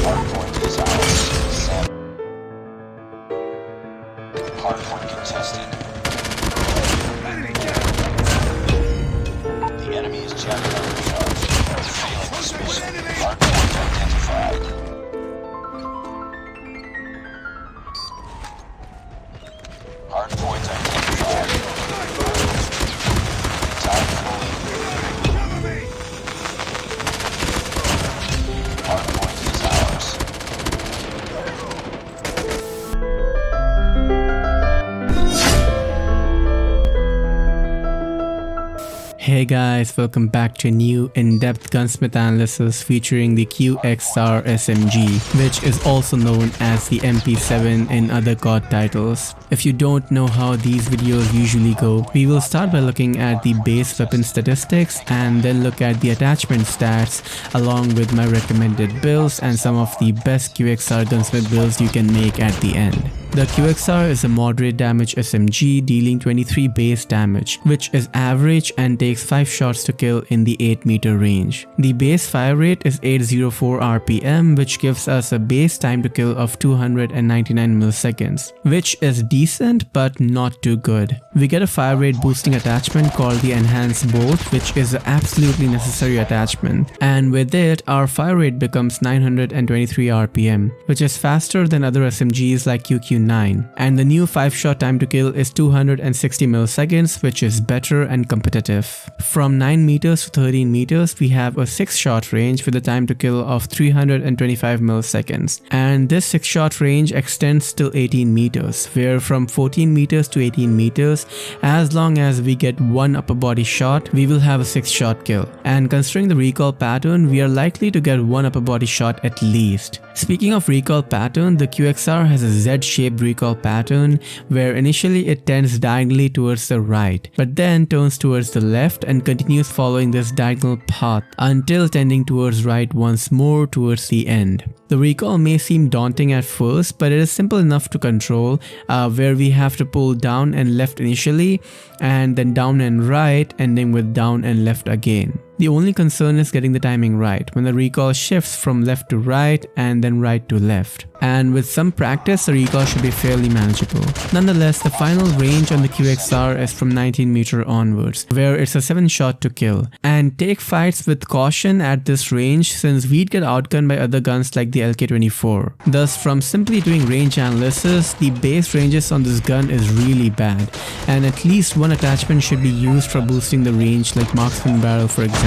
Hardpoint is ours. Hardpoint contested. The enemy is jamming on the charge. Failing this mission. Hardpoint identified. Hardpoint identified. Time fully. Hardpoint is ours. Hey guys, welcome back to a new in-depth gunsmith analysis featuring the QXR SMG, which is also known as the MP7 in other COD titles. If you don't know how these videos usually go, we will start by looking at the base weapon statistics and then look at the attachment stats along with my recommended builds and some of the best QXR gunsmith builds you can make at the end. The QXR is a moderate damage SMG dealing 23 base damage, which is average and takes 5 shots to kill in the 8 meter range. The base fire rate is 804 RPM, which gives us a base time to kill of 299 milliseconds, which is decent but not too good. We get a fire rate boosting attachment called the Enhanced Bolt, which is an absolutely necessary attachment, and with it our fire rate becomes 923 RPM, which is faster than other SMGs like QQ9, and the new 5-shot time to kill is 260 milliseconds, which is better and competitive. From 9 meters to 13 meters we have a 6-shot range with a time to kill of 325 milliseconds, and this 6-shot range extends till 18 meters, where from 14 meters to 18 meters, as long as we get one upper body shot, we will have a 6-shot kill, and considering the recoil pattern, we are likely to get one upper body shot at least. Speaking of recoil pattern, the QXR has a Z-shaped recoil pattern where initially it tends diagonally towards the right, but then turns towards the left and continues following this diagonal path until tending towards right once more towards the end. The recoil may seem daunting at first, but it is simple enough to control, where we have to pull down and left initially and then down and right, ending with down and left again. The only concern is getting the timing right when the recoil shifts from left to right and then right to left. And with some practice, the recoil should be fairly manageable. Nonetheless, the final range on the QXR is from 19 meter onwards, where it's a 7-shot to kill. And take fights with caution at this range since we'd get outgunned by other guns like the LK24. Thus, from simply doing range analysis, the base ranges on this gun is really bad, and at least one attachment should be used for boosting the range, like marksman barrel for example.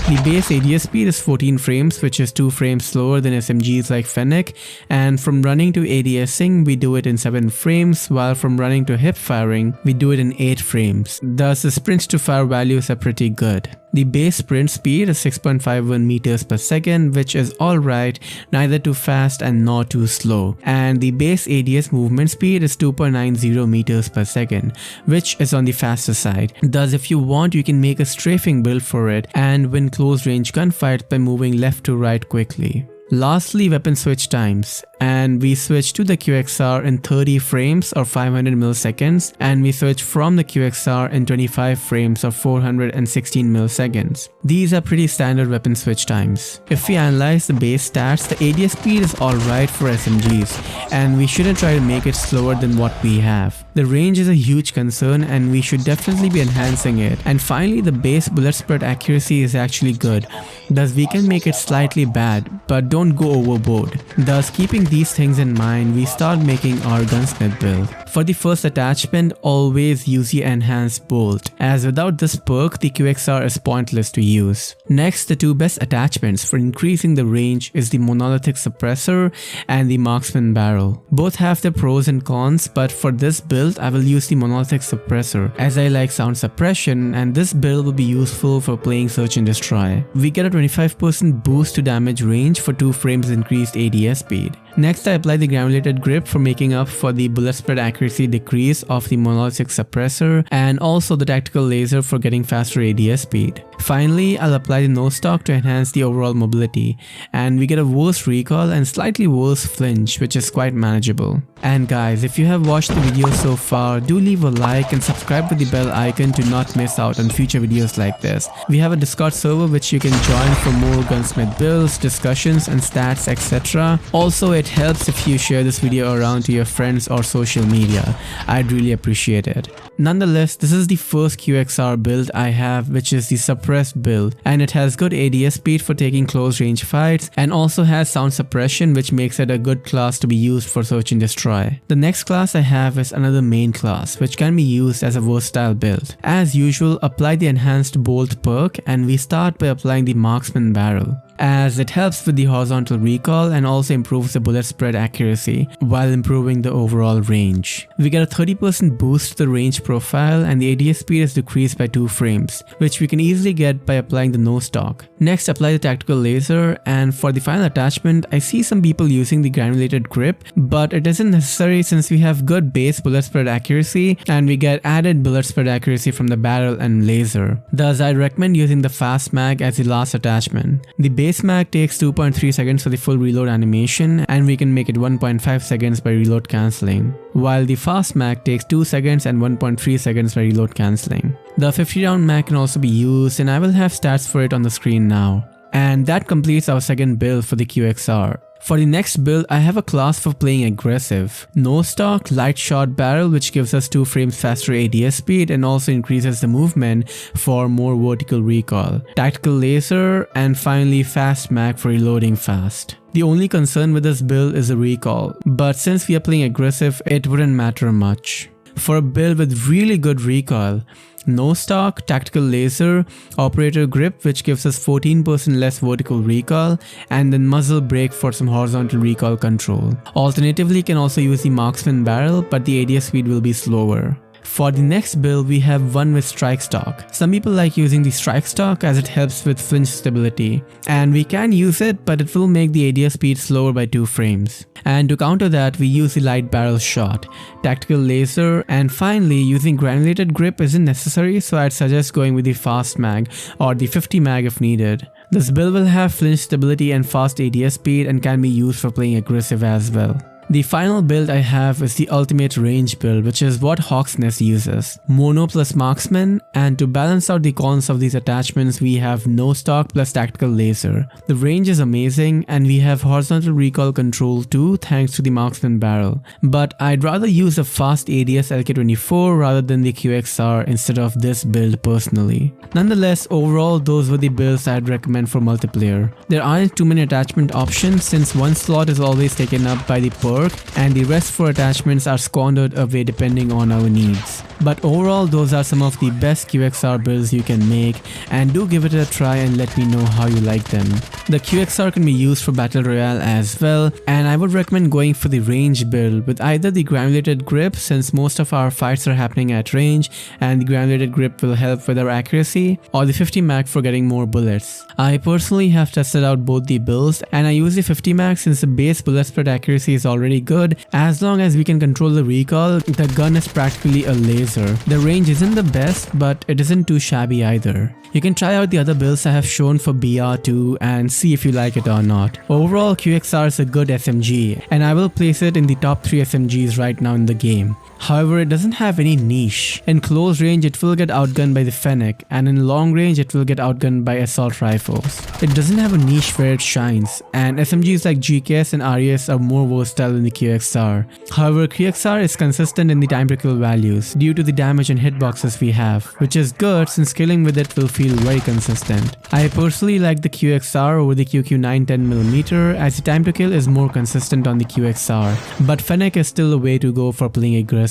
The base ADS speed is 14 frames, which is 2 frames slower than SMGs like Fennec, and from running to ADSing we do it in 7 frames, while from running to hip firing we do it in 8 frames. Thus the sprints to fire values are pretty good. The base sprint speed is 6.51 meters per second, which is alright, neither too fast and nor too slow. And the base ADS movement speed is 2.90 meters per second, which is on the faster side. Thus, if you want, you can make a strafing build for it and win close range gunfights by moving left to right quickly. Lastly, weapon switch times, and we switch to the QXR in 30 frames or 500 milliseconds, and we switch from the QXR in 25 frames or 416 milliseconds. These are pretty standard weapon switch times. If we analyze the base stats, the ADS speed is alright for SMGs, and we shouldn't try to make it slower than what we have. The range is a huge concern and we should definitely be enhancing it. And finally, the base bullet spread accuracy is actually good, thus we can make it slightly bad, but don't go overboard. Thus, keeping these things in mind, we start making our gunsmith build. For the first attachment, always use the Enhanced Bolt, as without this perk, the QXR is pointless to use. Next, the two best attachments for increasing the range is the Monolithic Suppressor and the Marksman Barrel. Both have their pros and cons, but for this build, I will use the Monolithic Suppressor as I like sound suppression, and this build will be useful for playing Search and Destroy. We get a 25% boost to damage range for 2 frames increased ADS speed. Next, I apply the granulated grip for making up for the bullet spread accuracy decrease of the monolithic suppressor, and also the tactical laser for getting faster ADS speed. Finally, I'll apply the nose stock to enhance the overall mobility, and we get a worse recoil and slightly worse flinch, which is quite manageable. And guys, if you have watched the video so far, do leave a like and subscribe with the bell icon to not miss out on future videos like this. We have a Discord server which you can join for more gunsmith builds, discussions and stats, etc. Also, it helps if you share this video around to your friends or social media. I'd really appreciate it. Nonetheless, this is the first QXR build I have, which is the suppressed build, and it has good ADS speed for taking close range fights and also has sound suppression, which makes it a good class to be used for search and destroy. The next class I have is another main class, which can be used as a versatile build. As usual, apply the Enhanced Bolt perk, and we start by applying the Marksman barrel, as it helps with the horizontal recoil and also improves the bullet spread accuracy while improving the overall range. We get a 30% boost to the range profile, and the ADS speed is decreased by 2 frames, which we can easily get by applying the nose stock. Next, apply the tactical laser, and for the final attachment, I see some people using the granulated grip, but it isn't necessary since we have good base bullet spread accuracy and we get added bullet spread accuracy from the barrel and laser. Thus, I recommend using the fast mag as the last attachment. The base mag takes 2.3 seconds for the full reload animation, and we can make it 1.5 seconds by reload cancelling, while the fast mag takes 2 seconds and 1.3 seconds by reload cancelling. The 50 round mag can also be used, and I will have stats for it on the screen now. And that completes our second build for the QXR. For the next build, I have a class for playing aggressive. Nose stock, light shot barrel, which gives us 2 frames faster ADS speed and also increases the movement for more vertical recoil. Tactical laser, and finally fast mag for reloading fast. The only concern with this build is the recoil, but since we are playing aggressive, it wouldn't matter much. For a build with really good recoil, nose stock, tactical laser, operator grip, which gives us 14% less vertical recoil, and then muzzle brake for some horizontal recoil control. Alternatively, you can also use the marksman barrel, but the ADS speed will be slower. For the next build, we have one with strike stock. Some people like using the strike stock as it helps with flinch stability, and we can use it, but it will make the ADS speed slower by 2 frames. And to counter that, we use the light barrel shot, tactical laser, and finally using granulated grip isn't necessary, so I'd suggest going with the fast mag or the 50 mag if needed. This build will have flinch stability and fast ADS speed and can be used for playing aggressive as well. The final build I have is the ultimate range build, which is what Hawk's Nest uses. Mono plus marksman, and to balance out the cons of these attachments, we have nose stock plus tactical laser. The range is amazing, and we have horizontal recoil control too thanks to the marksman barrel. But I'd rather use a fast ADS LK24 rather than the QXR instead of this build personally. Nonetheless, overall those were the builds I'd recommend for multiplayer. There aren't too many attachment options since one slot is always taken up by the perk, and the rest for attachments are squandered away depending on our needs. But overall, those are some of the best QXR builds you can make, and do give it a try and let me know how you like them. The QXR can be used for Battle Royale as well, and I would recommend going for the range build with either the granulated grip, since most of our fights are happening at range and the granulated grip will help with our accuracy, or the 50 mag for getting more bullets. I personally have tested out both the builds, and I use the 50 mag since the base bullet spread accuracy is already good. As long as we can control the recoil, the gun is practically a laser. The range isn't the best, but it isn't too shabby either. You can try out the other builds I have shown for BR2 and see if you like it or not. Overall, QXR is a good SMG, and I will place it in the top 3 SMGs right now in the game. However, it doesn't have any niche. In close range, it will get outgunned by the Fennec, and in long range, it will get outgunned by assault rifles. It doesn't have a niche where it shines, and SMGs like GKS and RES are more versatile than the QXR. However, QXR is consistent in the time to kill values due to the damage and hitboxes we have, which is good since killing with it will feel very consistent. I personally like the QXR over the QQ9 10mm as the time to kill is more consistent on the QXR, but Fennec is still a way to go for playing aggressive.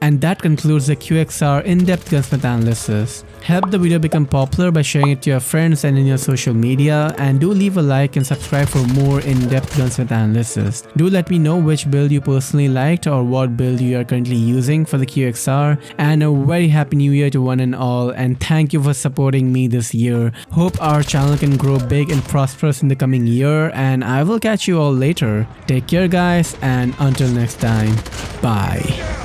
And that concludes the QXR in-depth gunsmith analysis. Help the video become popular by sharing it to your friends and in your social media, and do leave a like and subscribe for more in-depth gunsmith analysis. Do let me know which build you personally liked or what build you are currently using for the QXR, and a very happy new year to one and all, and thank you for supporting me this year. Hope our channel can grow big and prosperous in the coming year, and I will catch you all later. Take care guys, and until next time, bye.